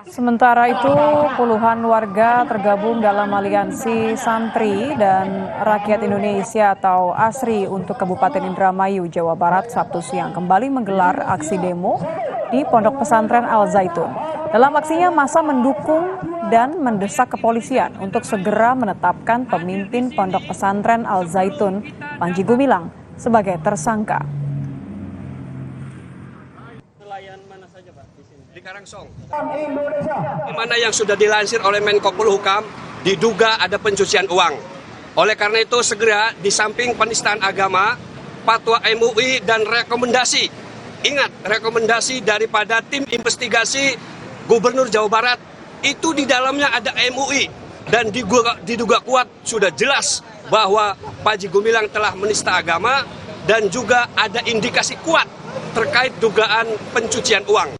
Sementara itu, puluhan warga tergabung dalam aliansi santri dan rakyat Indonesia atau ASRI untuk Kabupaten Indramayu, Jawa Barat Sabtu siang kembali menggelar aksi demo di Pondok Pesantren Al Zaitun. Dalam aksinya, massa mendukung dan mendesak kepolisian untuk segera menetapkan pemimpin Pondok Pesantren Al Zaitun, Panji Gumilang, sebagai tersangka. Di Karangsong, di mana yang sudah dilansir oleh Menko Polhukam diduga ada pencucian uang. Oleh karena itu segera di samping penistaan agama, fatwa MUI dan rekomendasi, ingat rekomendasi daripada tim investigasi Gubernur Jawa Barat, itu di dalamnya ada MUI dan diduga kuat sudah jelas bahwa Panji Gumilang telah menista agama dan juga ada indikasi kuat terkait dugaan pencucian uang.